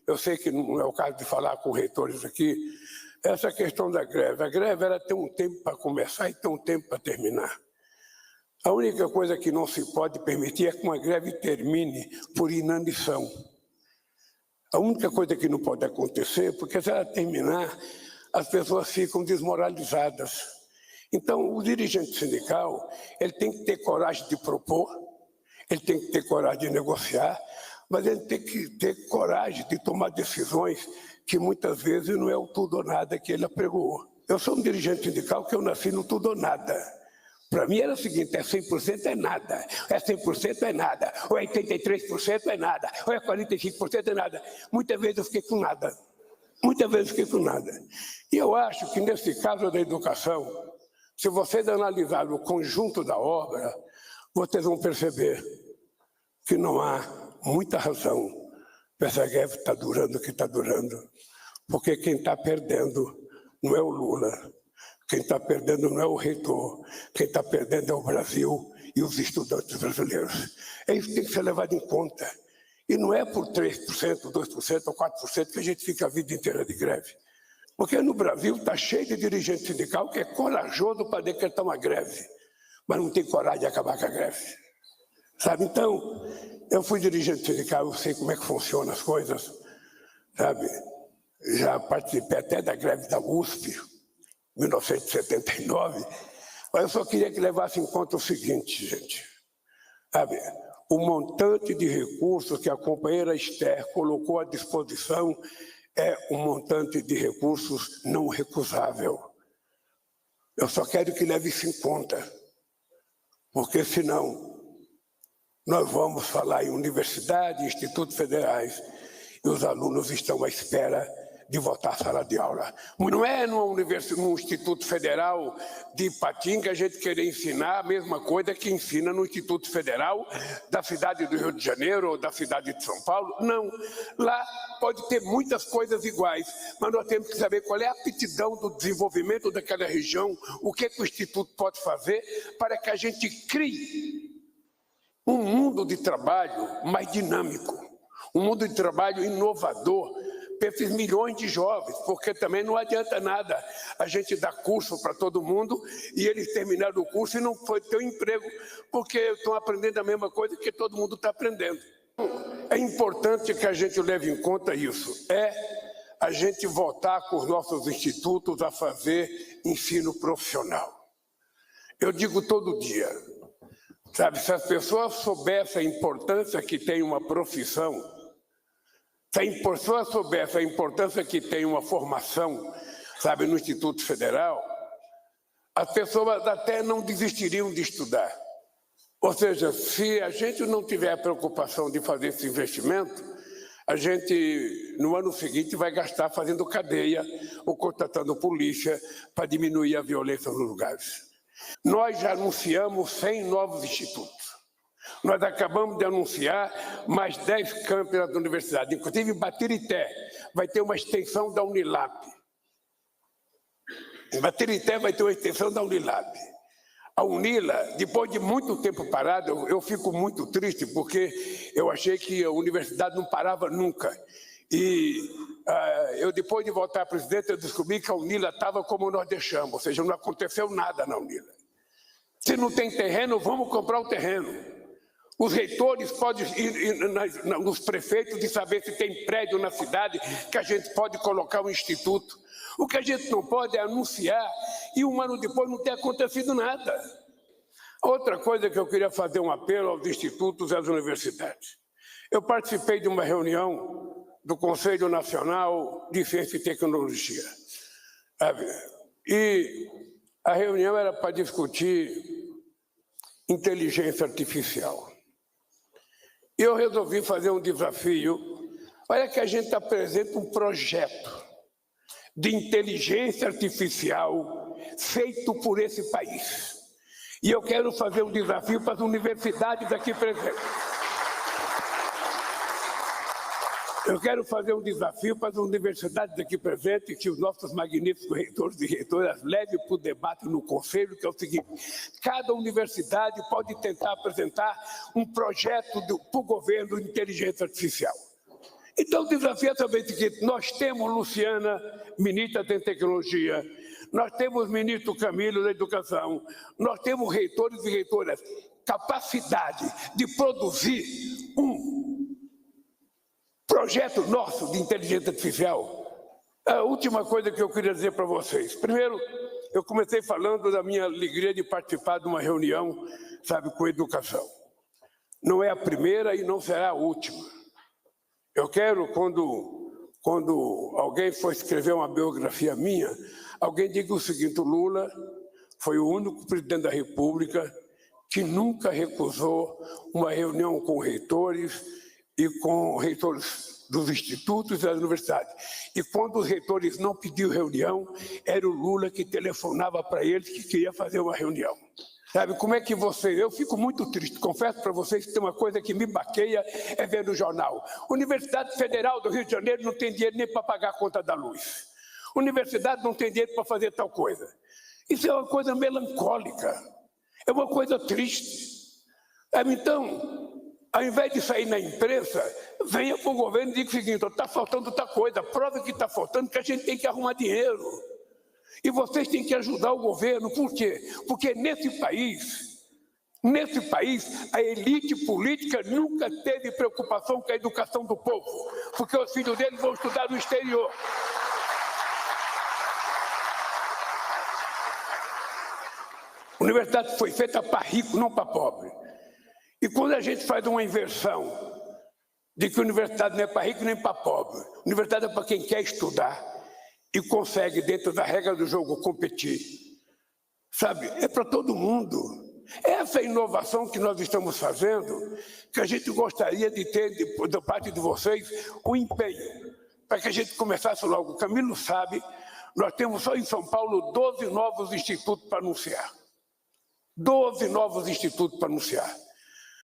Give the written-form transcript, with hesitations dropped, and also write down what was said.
eu sei que não é o caso de falar com reitores aqui, essa questão da greve. A greve ela tem um tempo para começar e tem um tempo para terminar. A única coisa que não se pode permitir é que uma greve termine por inanição. A única coisa que não pode acontecer, porque se ela terminar, as pessoas ficam desmoralizadas. Então, o dirigente sindical, ele tem que ter coragem de propor, ele tem que ter coragem de negociar, mas ele tem que ter coragem de tomar decisões que muitas vezes não é o tudo ou nada que ele apregoou. Eu sou um dirigente sindical que eu nasci no tudo ou nada. Para mim era o seguinte, é 100% é nada, é 100% é nada, ou é 83% é nada, ou é 45% é nada. Muitas vezes eu fiquei com nada, muitas vezes eu fiquei com nada. E eu acho que nesse caso da educação, se vocês analisarem o conjunto da obra, vocês vão perceber que não há muita razão para essa greve estar durando o que está durando, porque quem está perdendo não é o Lula, quem está perdendo não é o reitor, quem está perdendo é o Brasil e os estudantes brasileiros. É isso que tem que ser levado em conta. E não é por 3%, 2% ou 4% que a gente fica a vida inteira de greve. Porque no Brasil está cheio de dirigente sindical que é corajoso para decretar uma greve, mas não tem coragem de acabar com a greve. Sabe? Então, eu fui dirigente sindical, eu sei como é que funcionam as coisas, sabe? Já participei até da greve da USP, 1979, mas eu só queria que levasse em conta o seguinte, gente, sabe? O montante de recursos que a companheira Esther colocou à disposição é um montante de recursos não recusável. Eu só quero que leve isso em conta, porque senão nós vamos falar em universidade, institutos federais, e os alunos estão à espera de voltar à sala de aula. Não é num Instituto Federal de Ipatinga que a gente querer ensinar a mesma coisa que ensina no Instituto Federal da cidade do Rio de Janeiro ou da cidade de São Paulo. Não. Lá pode ter muitas coisas iguais, mas nós temos que saber qual é a aptidão do desenvolvimento daquela região, o que o Instituto pode fazer para que a gente crie um mundo de trabalho mais dinâmico, um mundo de trabalho inovador, para esses milhões de jovens, porque também não adianta nada a gente dar curso para todo mundo e eles terminaram o curso e não foi ter um emprego, porque estão aprendendo a mesma coisa que todo mundo está aprendendo. É importante que a gente leve em conta isso, a gente voltar com os nossos institutos a fazer ensino profissional. Eu digo todo dia, sabe, se as pessoas soubessem a importância que tem uma profissão, se a pessoa soubesse a importância que tem uma formação, sabe, no Instituto Federal, as pessoas até não desistiriam de estudar. Ou seja, se a gente não tiver a preocupação de fazer esse investimento, a gente, no ano seguinte, vai gastar fazendo cadeia ou contratando polícia para diminuir a violência nos lugares. Nós já anunciamos 100 novos institutos. Nós acabamos de anunciar mais 10 campos da universidade, inclusive em Batirité vai ter uma extensão da Unilab. Em Batirité vai ter uma extensão da Unilab. A Unila, depois de muito tempo parado, eu fico muito triste, porque eu achei que a universidade não parava nunca. E eu, depois de voltar a presidente, eu descobri que a Unila estava como nós deixamos, ou seja, não aconteceu nada na Unila. Se não tem terreno, vamos comprar o terreno. Os reitores podem ir nos prefeitos e saber se tem prédio na cidade que a gente pode colocar um instituto. O que a gente não pode é anunciar e um ano depois não ter acontecido nada. Outra coisa que eu queria fazer um apelo aos institutos e às universidades. Eu participei de uma reunião do Conselho Nacional de Ciência e Tecnologia. E a reunião era para discutir inteligência artificial. Eu resolvi fazer um desafio. Olha que a gente apresenta um projeto de inteligência artificial feito por esse país. E eu quero fazer um desafio para as universidades aqui presentes. Eu quero fazer um desafio para as universidades aqui presentes, que os nossos magníficos reitores e reitoras levem para o debate no Conselho, que é o seguinte: cada universidade pode tentar apresentar um projeto para o governo de inteligência artificial. Então, o desafio é saber o seguinte: nós temos Luciana, ministra da Tecnologia, nós temos ministro Camilo da Educação, nós temos reitores e reitoras, capacidade de produzir um projeto nosso de inteligência artificial. A última coisa que eu queria dizer para vocês. Primeiro, eu comecei falando da minha alegria de participar de uma reunião, sabe, com educação. Não é a primeira e não será a última. Eu quero, quando alguém for escrever uma biografia minha, alguém diga o seguinte: o Lula foi o único presidente da República que nunca recusou uma reunião com reitores e com reitores dos institutos e das universidades. E quando os reitores não pediam reunião, era o Lula que telefonava para eles que queria fazer uma reunião. Sabe, como é que você... Eu fico muito triste, confesso para vocês que tem uma coisa que me baqueia, é ver no jornal: Universidade Federal do Rio de Janeiro não tem dinheiro nem para pagar a conta da luz. Universidade não tem dinheiro para fazer tal coisa. Isso é uma coisa melancólica, é uma coisa triste. Então, ao invés de sair na imprensa, venha para o governo e diga o seguinte: está faltando outra coisa, prova que está faltando, que a gente tem que arrumar dinheiro. E vocês têm que ajudar o governo. Por quê? Porque nesse país, a elite política nunca teve preocupação com a educação do povo, porque os filhos deles vão estudar no exterior. A universidade foi feita para rico, não para pobre. E quando a gente faz uma inversão de que a universidade não é para rico nem para pobre, a universidade é para quem quer estudar e consegue, dentro da regra do jogo, competir. Sabe, é para todo mundo. Essa inovação que nós estamos fazendo, que a gente gostaria de ter, da parte de vocês, o empenho, para que a gente começasse logo. O Camilo sabe, nós temos só em São Paulo 12 novos institutos para anunciar. 12 novos institutos para anunciar.